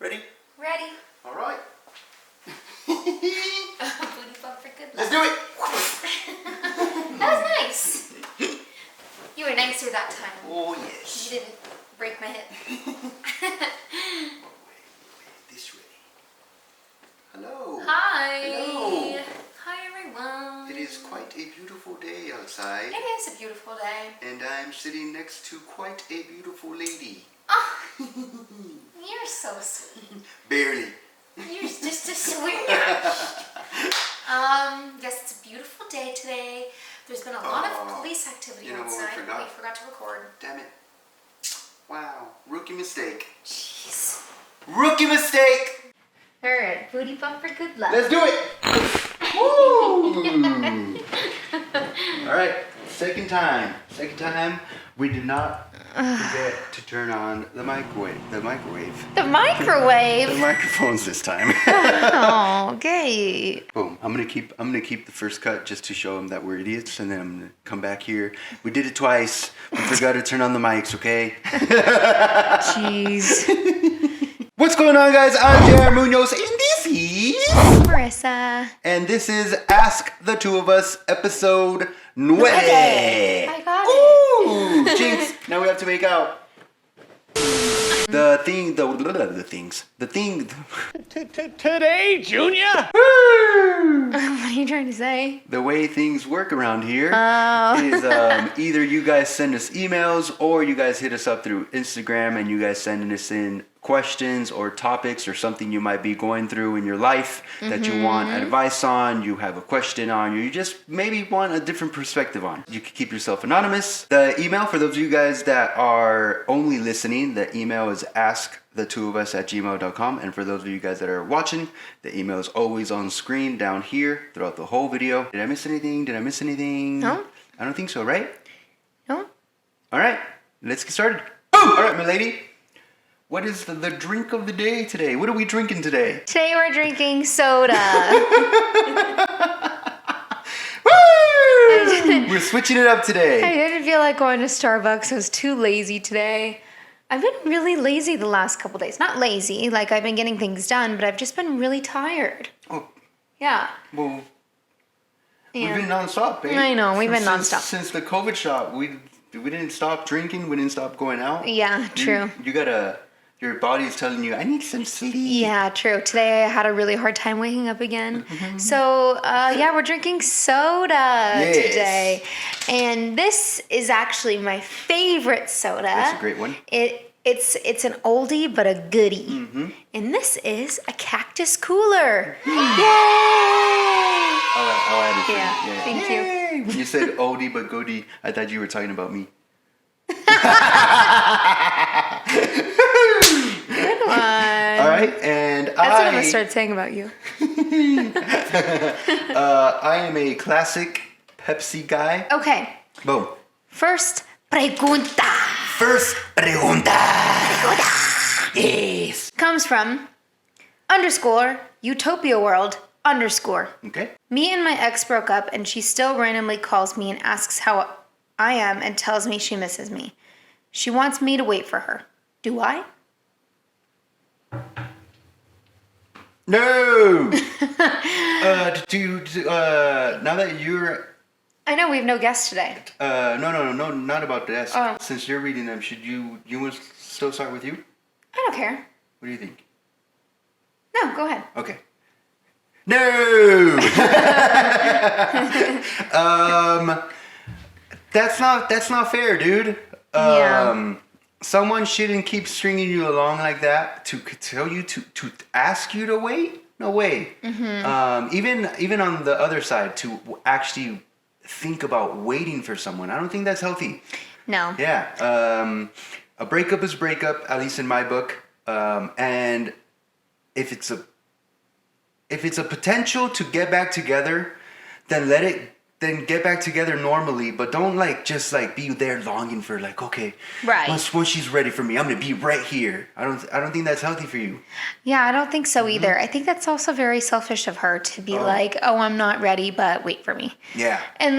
Ready? Ready. All right. Booty bump for good luck. Let's do it. That was nice. You were nicer that time. Oh, yes. You didn't break my hip. This ready. Hello. Hi. Hello. Hi, everyone. It is quite a beautiful day outside. It is a beautiful day. And I'm sitting next to quite a beautiful lady. Oh, you're so sweet. Barely. You're just a sweet. Yes, it's a beautiful day today. There's been a lot of police activity outside. We forgot to record. Damn it. Wow. Rookie mistake. Jeez. Rookie mistake. All right, booty bump for good luck. Let's do it. Woo! All right. Second time. We did not forget to turn on the microwave. The microwave? The microphones this time. Oh, okay. Boom. I'm gonna keep the first cut just to show them that we're idiots, and then I'm gonna come back here. We did it twice. We forgot to turn on the mics, okay? Jeez. What's going on, guys? I'm Jared Munoz, and this is Marissa. And this is Ask the Two of Us, episode 9. I got it. Ooh, jinx. Now we have to make out. The thing. Today, Junior? What are you trying to say? The way things work around here is either you guys send us emails or you guys hit us up through Instagram and you guys sending us in questions or topics or something you might be going through in your life that you want advice on, you have a question on, you just maybe want a different perspective on. You can keep yourself anonymous. The email, for those of you guys that are only listening, the email is askthetwoofus@gmail.com. And for those of you guys that are watching, the email is always on screen down here throughout the whole video. Did I miss anything? No. I don't think so, right? No. All right, let's get started. Boom! All right, my lady. What is the drink of the day today? What are we drinking today? Today we're drinking soda. Woo! We're switching it up today. I didn't feel like going to Starbucks. I was too lazy today. I've been really lazy the last couple days. Not lazy, like I've been getting things done, but I've just been really tired. Oh. Yeah. Well, Yeah. we've been nonstop, babe. I know, we've been nonstop. Since the COVID shot, we didn't stop drinking, we didn't stop going out. Yeah, true. Your body's telling you, I need some sleep. Yeah, true. Today I had a really hard time waking up again. So, we're drinking soda today. And this is actually my favorite soda. That's a great one. It's an oldie but a goodie. And this is a cactus cooler. Yay! I'll add it. Yeah, thank you. When you said oldie but goodie, I thought you were talking about me. Good one. All right, and That's what I'm going to start saying about you. I am a classic Pepsi guy. Okay. Boom. First pregunta. Yes. Comes from _Utopia World _ Okay. Me and my ex broke up and she still randomly calls me and asks how I am and tells me she misses me. She wants me to wait for her. Do I? No. Now that you're. I know we have no guests today. No, not about this. Oh. Since you're reading them, should you want to still start with you? I don't care. What do you think? No, go ahead. Okay. No. That's not fair, dude. Yeah. Someone shouldn't keep stringing you along like that to tell you to ask you to wait. No way. Even on the other side, to actually think about waiting for someone, I don't think that's healthy. No. Yeah. A breakup is a breakup, at least in my book. And if it's a potential to get back together, then get back together normally, but don't just be there longing for okay, right. Once she's ready for me, I'm gonna be right here. I don't think that's healthy for you. Yeah, I don't think so either. I think that's also very selfish of her to be I'm not ready, but wait for me. Yeah. And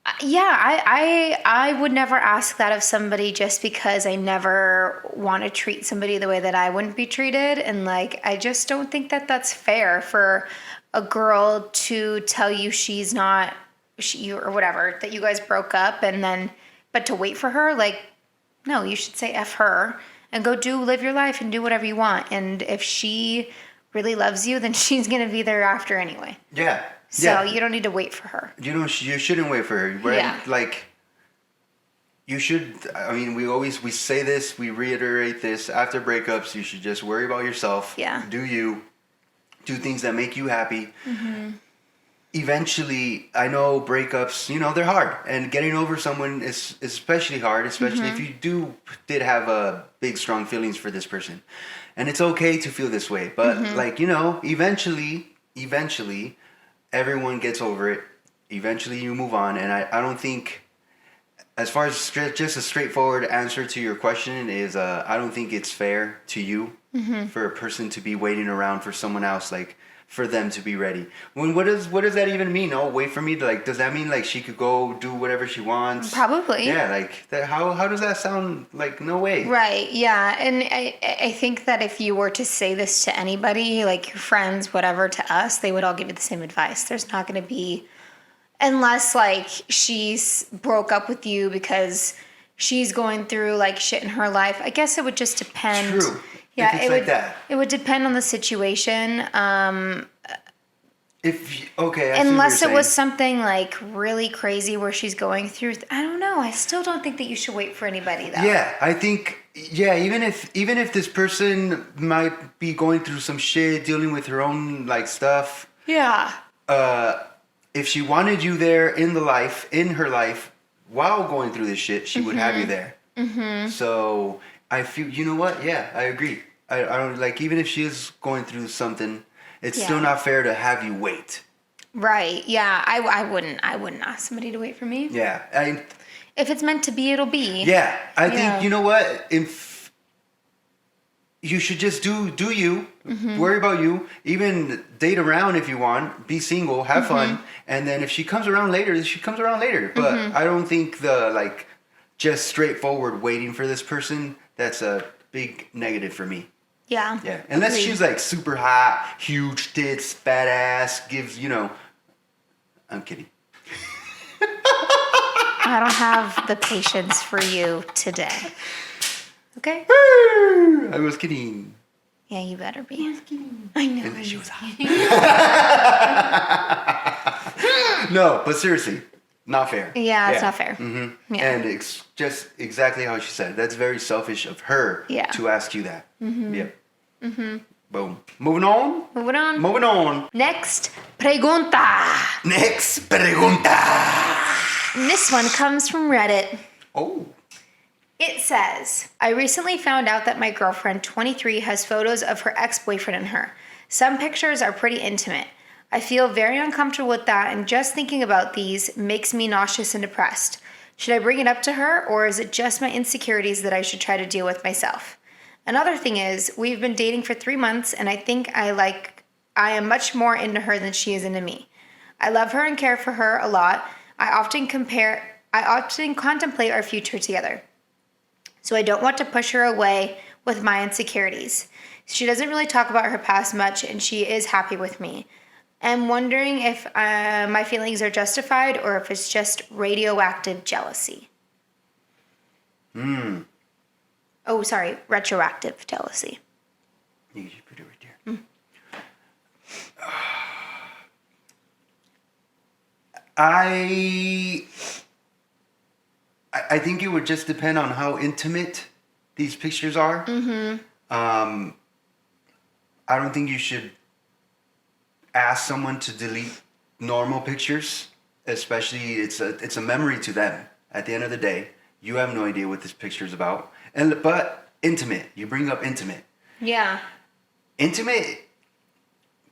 I would never ask that of somebody just because I never want to treat somebody the way that I wouldn't be treated. And like, I just don't think that that's fair for a girl to tell you she's not, or whatever, that you guys broke up and then, but to wait for her, like, no, you should say F her and go live your life and do whatever you want. And if she really loves you, then she's going to be there after anyway. Yeah. So you don't need to wait for her. You shouldn't wait for her. Right? Yeah. Like, you should, I mean, we say this, we reiterate this, after breakups, you should just worry about yourself. Yeah. Do you. Do things that make you happy. Mm-hmm. Eventually, I know breakups, they're hard. And getting over someone is especially hard, especially if you did have big, strong feelings for this person. And it's okay to feel this way. But, eventually, everyone gets over it. Eventually, you move on. And I don't think, as far as just a straightforward answer to your question is, I don't think it's fair to you for a person to be waiting around for someone else, like, for them to be ready. What does that even mean? Oh, wait for me to, like, does that mean, like, she could go do whatever she wants? Probably. Yeah, like, how does that sound? Like, no way. Right, yeah. And I think that if you were to say this to anybody, like your friends, whatever, to us, they would all give you the same advice. There's not going to be, unless, like, she's broke up with you because she's going through, like, shit in her life. I guess it would just depend. True. Yeah, if it's like that. It would depend on the situation. Unless it was something like really crazy where she's going through, I don't know. I still don't think that you should wait for anybody though. Yeah, I think even if this person might be going through some shit, dealing with her own like stuff. Yeah. If she wanted you there in her life, while going through this shit, she would have you there. Mm-hmm. So I feel, you know what? Yeah, I agree. I don't like, even if she is going through something, it's still not fair to have you wait. Right. Yeah. I wouldn't ask somebody to wait for me. Yeah. If it's meant to be, it'll be. Yeah. I think, you know what? If you should just do you, worry about you, even date around if you want, be single, have fun. And then if she comes around later, she comes around later. But I don't think just straightforward waiting for this person, that's a big negative for me. Yeah. Yeah. Unless she's like super hot, huge tits, fat ass, gives, I'm kidding. I don't have the patience for you today. Okay? I was kidding. Yeah, you better be. I was kidding. I know. And then she was hot. No, but seriously. Not fair. Yeah, it's not fair. Mm-hmm. Yeah. And it's just exactly how she said. That's very selfish of her to ask you that. Mm-hmm. Yeah. Mm-hmm. Boom. Moving on. Next pregunta. And this one comes from Reddit. Oh. It says, I recently found out that my girlfriend, 23, has photos of her ex-boyfriend and her. Some pictures are pretty intimate. I feel very uncomfortable with that, and just thinking about these makes me nauseous and depressed. Should I bring it up to her, or is it just my insecurities that I should try to deal with myself? Another thing is, we've been dating for 3 months, and I think I am much more into her than she is into me. I love her and care for her a lot. I often contemplate our future together. So I don't want to push her away with my insecurities. She doesn't really talk about her past much, and she is happy with me. I'm wondering if my feelings are justified or if it's just radioactive jealousy. Oh, sorry, retroactive jealousy. You should put it right there. I think it would just depend on how intimate these pictures are. Mm-hmm. I don't think you should ask someone to delete normal pictures, especially it's a memory to them. At the end of the day, you have no idea what this picture is about. But intimate, you bring up intimate. Yeah. Intimate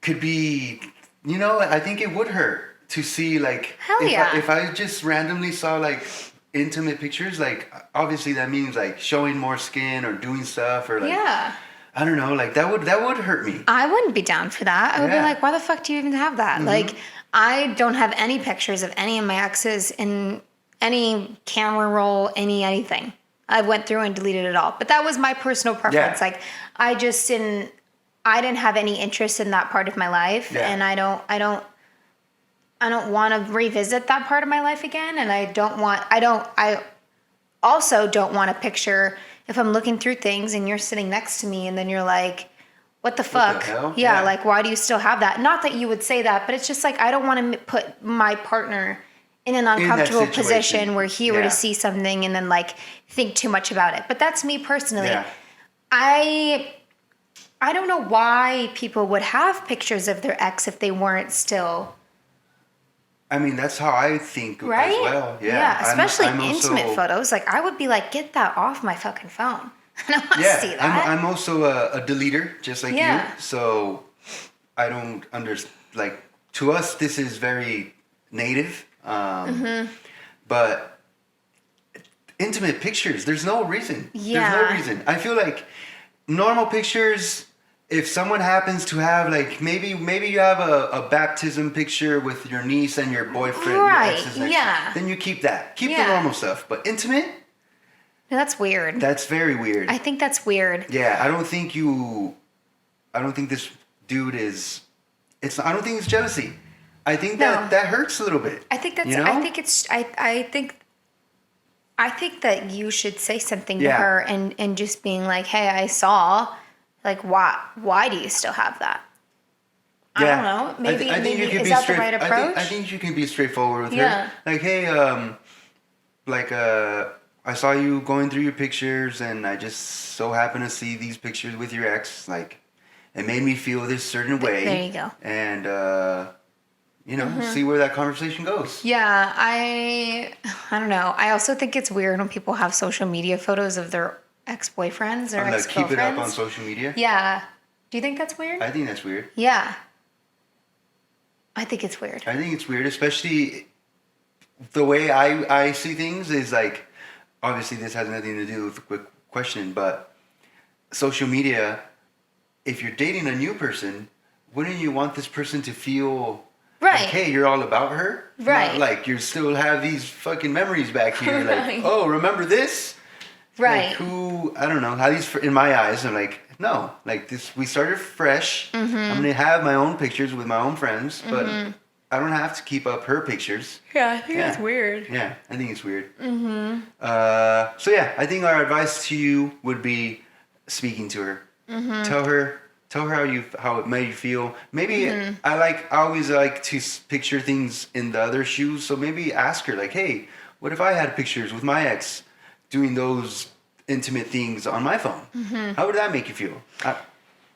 could be, I think it would hurt to see if I just randomly saw intimate pictures, obviously that means showing more skin or doing stuff or I don't know, that would hurt me. I wouldn't be down for that. I would be like, why the fuck do you even have that? Mm-hmm. I don't have any pictures of any of my exes in any camera roll, anything. I went through and deleted it all. But that was my personal preference. Yeah. Like, I didn't have any interest in that part of my life, and I don't want to revisit that part of my life again. And I also don't want a picture if I'm looking through things and you're sitting next to me and then you're like, what the fuck? What the hell? Yeah, like, why do you still have that? Not that you would say that, but it's just like, I don't want to put my partner in an uncomfortable position where he were to see something and then like think too much about it. But that's me personally. Yeah. I don't know why people would have pictures of their ex if they weren't still. I mean, that's how I think Right? as well. Yeah. Yeah, especially I'm also- intimate photos. Like, I would be like, get that off my fucking phone. I don't want to see that. I'm also a deleter, just like Yeah. you. So I don't like, to us, this is very native. But intimate pictures, there's no reason. Yeah. There's no reason. I feel like normal pictures, if someone happens to have, like, maybe you have a baptism picture with your niece and your boyfriend, Right, your ex's next, yeah. then you keep that. Keep Yeah. the normal stuff. But intimate, No, that's weird. that's very weird. I think that's weird. Yeah, I don't think this dude is. I don't think it's jealousy. I think that hurts a little bit. I think that's. You know? I think it's. I think that you should say something to Yeah. her and just being like, hey, I saw, like, why do you still have that? I don't know. Maybe is that the right approach? I think you can be straightforward with Yeah. her. Like, hey, I saw you going through your pictures, and I just so happen to see these pictures with your ex. Like, it made me feel this certain way. There you go. And see where that conversation goes. Yeah, I don't know. I also think it's weird when people have social media photos of their ex-boyfriends or And ex-girlfriends. keep it up on social media. Yeah. Do you think that's weird? I think that's weird. Yeah. I think it's weird. I think it's weird, especially the way I see things is like, obviously this has nothing to do with the quick question, but social media, if you're dating a new person, wouldn't you want this person to feel Right. like, hey, you're all about her? Right. Not like you still have these fucking memories back here. Right. Like, oh, remember this? Right. Like, I don't know. At least in my eyes, I'm like, no. Like, this, we started fresh. Mm-hmm. I'm going to have my own pictures with my own friends, but I don't have to keep up her pictures. Yeah, I think Yeah. it's weird. Yeah, I think it's weird. So yeah, I think our advice to you would be speaking to her. Tell her how it made you feel. Maybe I always like to picture things in the other shoes. So maybe ask her like, hey, what if I had pictures with my ex doing those intimate things on my phone? How would that make you feel?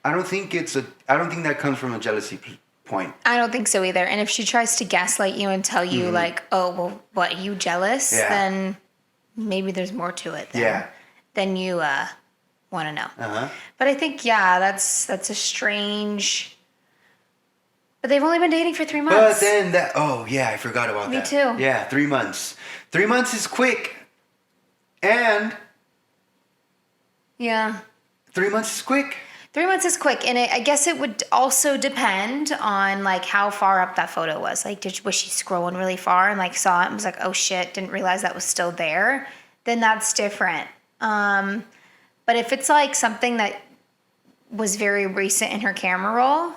I don't think that comes from a jealousy point. I don't think so either. And if she tries to gaslight you and tell you like, oh, well, what, you jealous? Yeah. Then maybe there's more to it than you want to know. But I think, that's a strange... But they've only been dating for 3 months. But then I forgot about that. Me too. Yeah, 3 months. 3 months is quick. And Yeah. 3 months is quick. 3 months is quick, and I guess it would also depend on like how far up that photo was. Like, was she scrolling really far and like saw it and was like, "Oh shit, didn't realize that was still there"? Then that's different. But if it's like something that was very recent in her camera roll,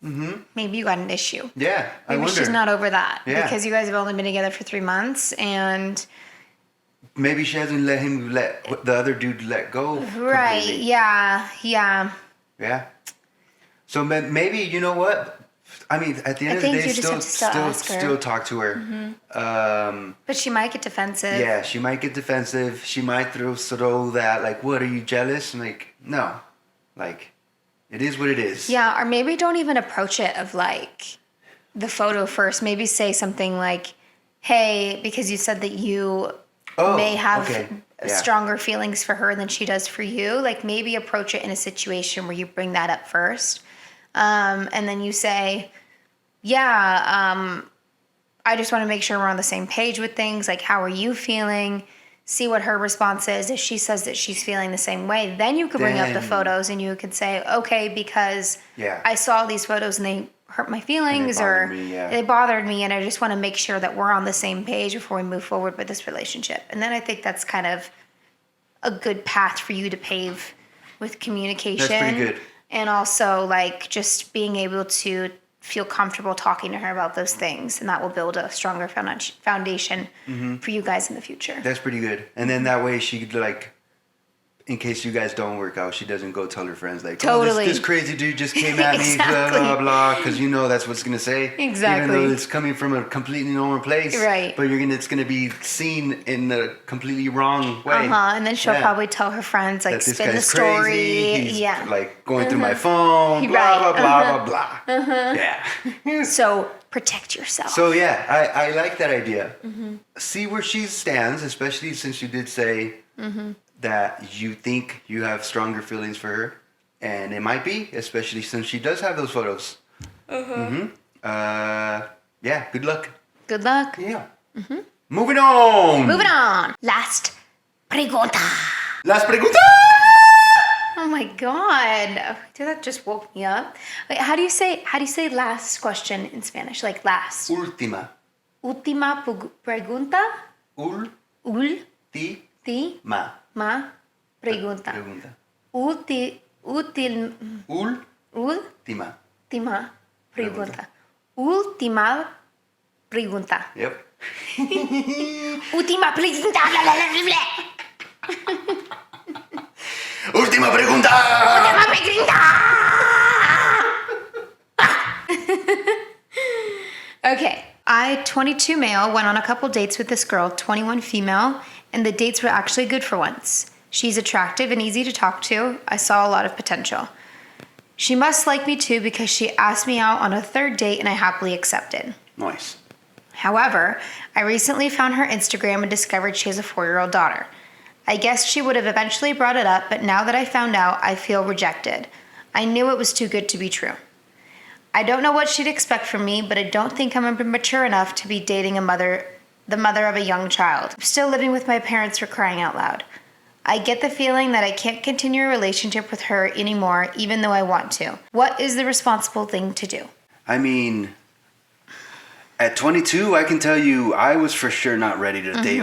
maybe you got an issue. Yeah, I Maybe wonder. she's not over that Yeah. because you guys have only been together for 3 months, and Maybe she hasn't let the other dude let go. right, completely. yeah. Yeah. So maybe, you know what? I mean, at the end I of the think day, you just have to still ask her. still talk to her. But she might get defensive. Yeah, she might get defensive. She might throw that, like, what, are you jealous? I'm like, no. Like, it is what it is. Yeah, or maybe don't even approach it of like the photo first. Maybe say something like, hey, because you said that you may have stronger feelings for her than she does for you. Like, maybe approach it in a situation where you bring that up first. And then you say, I just want to make sure we're on the same page with things. Like, how are you feeling? See what her response is. If she says that she's feeling the same way, then you could bring up the photos and you could say, okay, because I saw these photos and hurt my feelings or it bothered me, and I just want to make sure that we're on the same page before we move forward with this relationship. And then I think that's kind of a good path for you to pave with communication. That's pretty good. And also like just being able to feel comfortable talking to her about those things, and that will build a stronger foundation for you guys in the future. That's pretty good. And then that way she could like, in case you guys don't work out, she doesn't go tell her friends like, totally. oh, this crazy dude just came at me, blah, blah, blah, because you know that's what's going to say. Exactly. Even though it's coming from a completely normal place. Right. But it's going to be seen in a completely wrong way. And then she'll probably tell her friends, like, spin the story. Crazy. He's like going through my phone, blah, blah, blah, blah, blah. Yeah. So protect yourself. So yeah, I like that idea. See where she stands, especially since you did say that you think you have stronger feelings for her, and it might be, especially since she does have those photos. Yeah, good luck. Good luck. Yeah. Moving on. Last pregunta. Las preguntas. Oh my god. Dude, that just woke me up. Wait, how do you say last question in Spanish? Like last. Última. Última pregunta. Ma pregunta. Última pregunta. Última pregunta. Yep. Última pregunta. Última pregunta. Última pregunta. Okay. I, 22 male, went on a couple dates with this girl, 21 female, and the dates were actually good for once. She's attractive and easy to talk to. I saw a lot of potential. She must like me too because she asked me out on a third date and I happily accepted. Nice. However, I recently found her Instagram and discovered she has a 4-year-old daughter. I guess she would have eventually brought it up, but now that I found out, I feel rejected. I knew it was too good to be true. I don't know what she'd expect from me, but I don't think I'm mature enough to be dating the mother of a young child. I'm still living with my parents for crying out loud. I get the feeling that I can't continue a relationship with her anymore, even though I want to. What is the responsible thing to do? I mean, at 22, I can tell you I was for sure not ready to date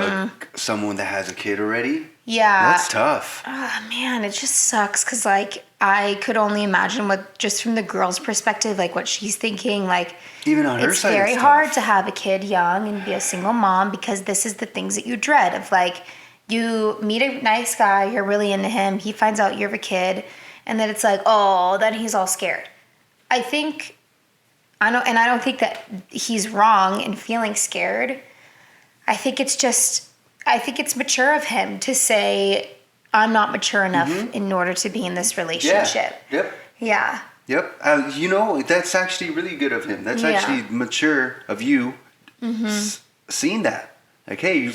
someone that has a kid already. Yeah. That's tough. Oh, man, it just sucks because, like, I could only imagine what, just from the girl's perspective, like, what she's thinking. Like, even on her side, it's very hard to have a kid young and be a single mom because this is the things that you dread of, like, you meet a nice guy, you're really into him, he finds out you have a kid, and then it's like, oh, then he's all scared. I don't think that he's wrong in feeling scared. I think it's mature of him to say, I'm not mature enough in order to be in this relationship. Yeah. Yep. Yeah. Yep. That's actually really good of him. That's actually mature of you seeing that. Like, hey, you're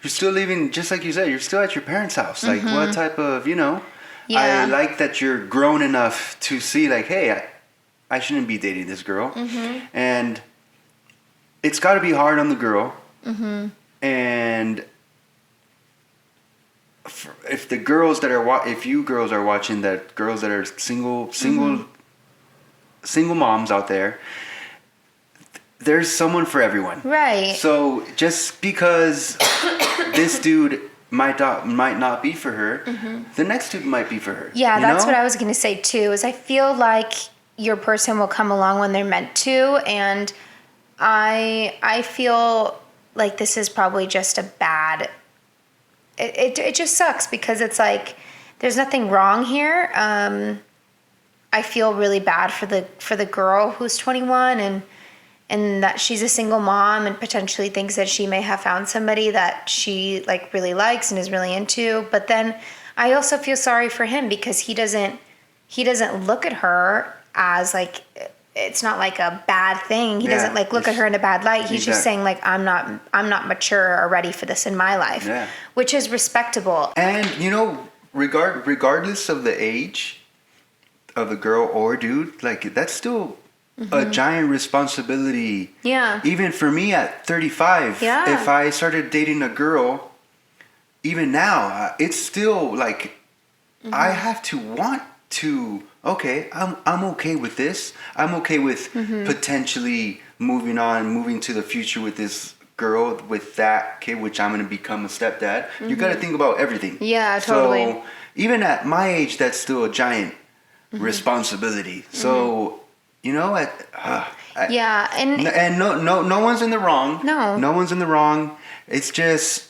still living, just like you said, you're still at your parents' house. Like, what type of, I like that you're grown enough to see, like, hey, I shouldn't be dating this girl. And it's got to be hard on the girl. And if the girls that are if you girls are watching that, girls that are single moms out there, there's someone for everyone. Right. So just because this dude might not be for her, the next dude might be for her. Yeah, that's what I was going to say too, is I feel like your person will come along when they're meant to, and I feel like this is probably just a bad... It just sucks because it's like there's nothing wrong here. I feel really bad for the girl who's 21 and that she's a single mom and potentially thinks that she may have found somebody that she like really likes and is really into. But then I also feel sorry for him because he doesn't look at her as like, it's not like a bad thing. He doesn't like look at her in a bad light. He's just saying like, I'm not mature or ready for this in my life, which is respectable. And regardless of the age of the girl or dude, like that's still a giant responsibility. Yeah. Even for me at 35, if I started dating a girl, even now, it's still like I have to want to, okay, I'm okay with this. I'm okay with potentially moving to the future with this girl, with that kid, which I'm going to become a stepdad. You got to think about everything. Yeah, totally. So even at my age, that's still a giant responsibility. So, yeah, and no one's in the wrong. No one's in the wrong. It's just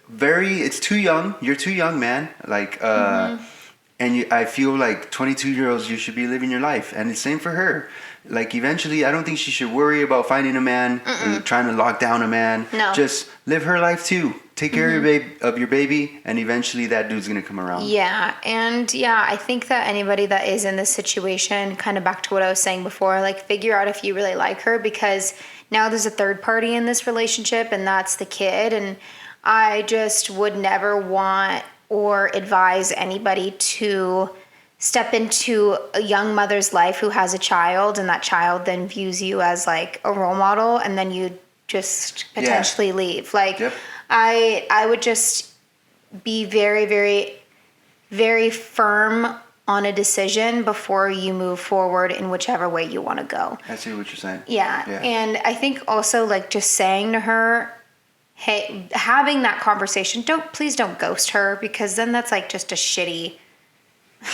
it's too young. You're too young, man. Like, and I feel like 22-year-olds, you should be living your life, and the same for her. Like, eventually, I don't think she should worry about finding a man, and trying to lock down a man. No. Just live her life too. Take care of your baby, and eventually that dude's gonna come around. Yeah, and I think that anybody that is in this situation, kind of back to what I was saying before, like, figure out if you really like her, because now there's a third party in this relationship, and that's the kid. And I just would never want or advise anybody to step into a young mother's life who has a child, and that child then views you as like a role model, and then you just potentially leave. Like, I would just be very, very, very firm on a decision before you move forward in whichever way you want to go. I see what you're saying. Yeah. And I think also, like, just saying to her, hey, having that conversation, please don't ghost her, because then that's like just a shitty,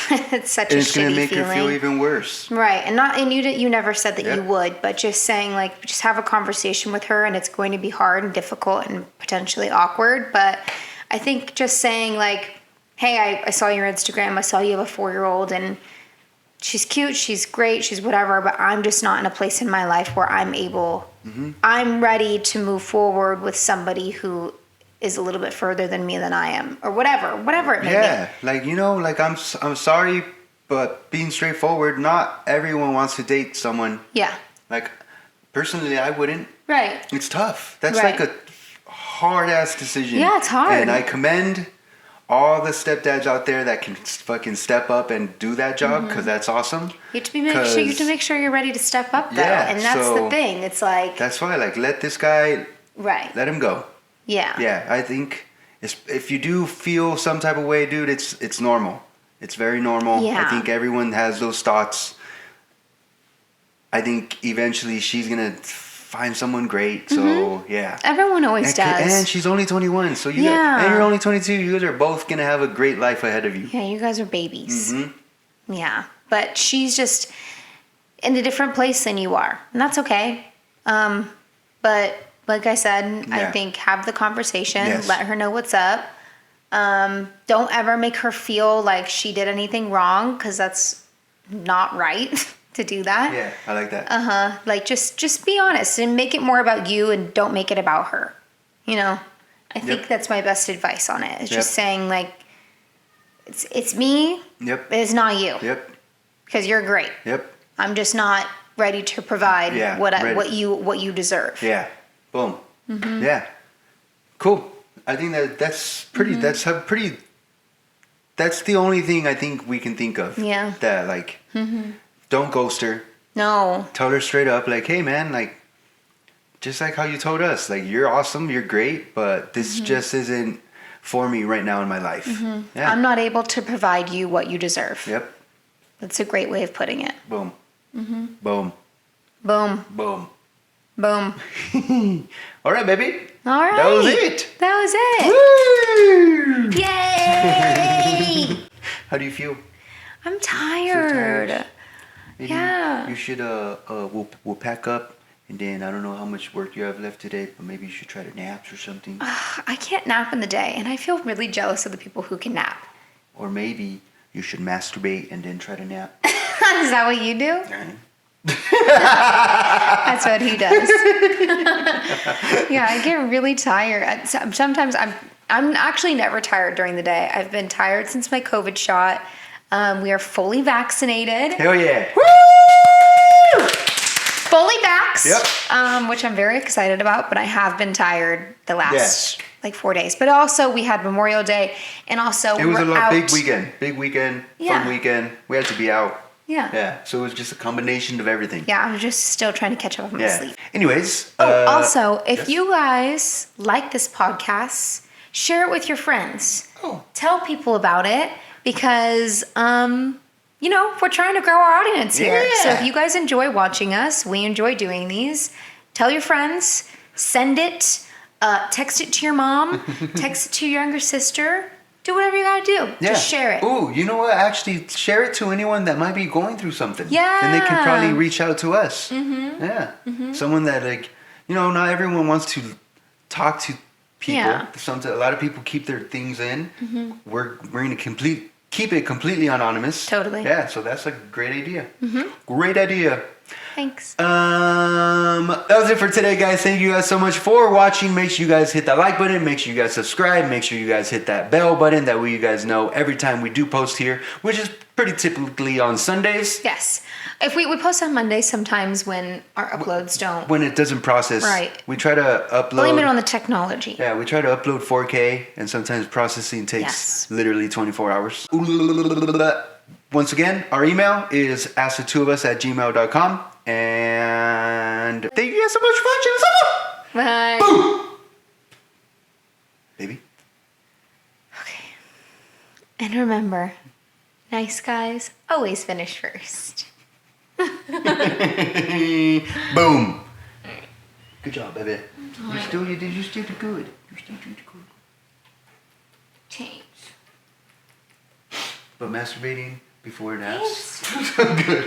it's such a shitty feeling. It's going to make her feel even worse. Right. And you never said that you would, but just saying, like, just have a conversation with her, and it's going to be hard and difficult and potentially awkward. But I think just saying, like, hey, I saw your Instagram, I saw you have a 4-year-old, and she's cute, she's great, she's whatever, but I'm just not in a place in my life where I'm ready to move forward with somebody who is a little bit further than me than I am, or whatever it may be. Yeah, like, like, I'm sorry, but being straightforward, not everyone wants to date someone. Yeah. Like, personally, I wouldn't. Right. It's tough. That's like a hard-ass decision. Yeah, it's hard. And I commend all the stepdads out there that can fucking step up and do that job, because that's awesome. You have to make sure you're ready to step up, though. Yeah, and that's the thing. It's like, that's why, like, let this guy, let him go. Yeah. Yeah, I think if you do feel some type of way, dude, it's normal. It's very normal. Yeah. I think everyone has those thoughts. I think eventually she's gonna find someone great. So yeah, everyone always does. And she's only 21, so and you're only 22. You guys are both gonna have a great life ahead of you. Yeah, you guys are babies. Yeah, but she's just in a different place than you are, and that's okay. But like I said, I think have the conversation. Yes. Let her know what's up. Don't ever make her feel like she did anything wrong, because that's not right. To do that. Yeah, I like that. Like, just be honest and make it more about you, and don't make it about her. I think that's my best advice on it. It's just saying, like, it's me. Yep. It's not you. Yep. Because you're great. Yep. I'm just not ready to provide what you deserve. Yeah. Boom. Yeah. Cool. I think that's pretty. That's the only thing I think we can think of. Yeah. That, like. Don't ghost her. No. Tell her straight up, like, hey, man, like, just like how you told us, like, you're awesome, you're great, but this just isn't for me right now in my life. Yeah. I'm not able to provide you what you deserve. Yep. That's a great way of putting it. Boom. Boom. Boom. Boom. Boom. All right, baby. All right. That was it. Woo! Yay! How do you feel? I'm tired. So tired. Maybe you should we'll pack up, and then I don't know how much work you have left today, but maybe you should try to nap or something. I can't nap in the day, and I feel really jealous of the people who can nap. Or maybe you should masturbate and then try to nap. Is that what you do? That's what he does. Yeah, I get really tired. Sometimes I'm actually never tired during the day. I've been tired since my COVID shot. We are fully vaccinated. Hell yeah. Woo! Fully vaxxed. Yep. Which I'm very excited about, but I have been tired the last like 4 days. But also we had Memorial Day, and also it was big weekend, fun weekend. We had to be out. Yeah. Yeah. So it was just a combination of everything. Yeah, I'm just still trying to catch up on my sleep. Anyways. Also, if you guys like this podcast, share it with your friends. Oh. Tell people about it. Because we're trying to grow our audience here. Yeah. So if you guys enjoy watching us, we enjoy doing these. Tell your friends, send it, text it to your mom, text it to your younger sister. Do whatever you gotta do. Yeah. Just share it. Ooh, you know what? Actually, share it to anyone that might be going through something. Yeah. And they can probably reach out to us. Mm-hmm. Yeah. Mm-hmm. Someone that, not everyone wants to talk to people. Yeah. A lot of people keep their things in. Mm-hmm. We're going to keep it completely anonymous. Totally. Yeah, so that's a great idea. Mm-hmm. Great idea. Thanks. That was it for today, guys. Thank you guys so much for watching. Make sure you guys hit that like button. Make sure you guys subscribe. Make sure you guys hit that bell button. That way you guys know every time we do post here, which is pretty typically on Sundays. Yes. If we post on Mondays sometimes when our uploads don't. When it doesn't process. Right. We try to upload. Blame it on the technology. Yeah, we try to upload 4K, and sometimes processing takes literally 24 hours. Once again, our email is askthitwoofus@gmail.com. And thank you guys so much for watching. Bye. Boom! Baby. Okay. And remember, nice guys always finish first. Boom. Good job, baby. You still did good. You still did good. Change. But masturbating before naps. Good.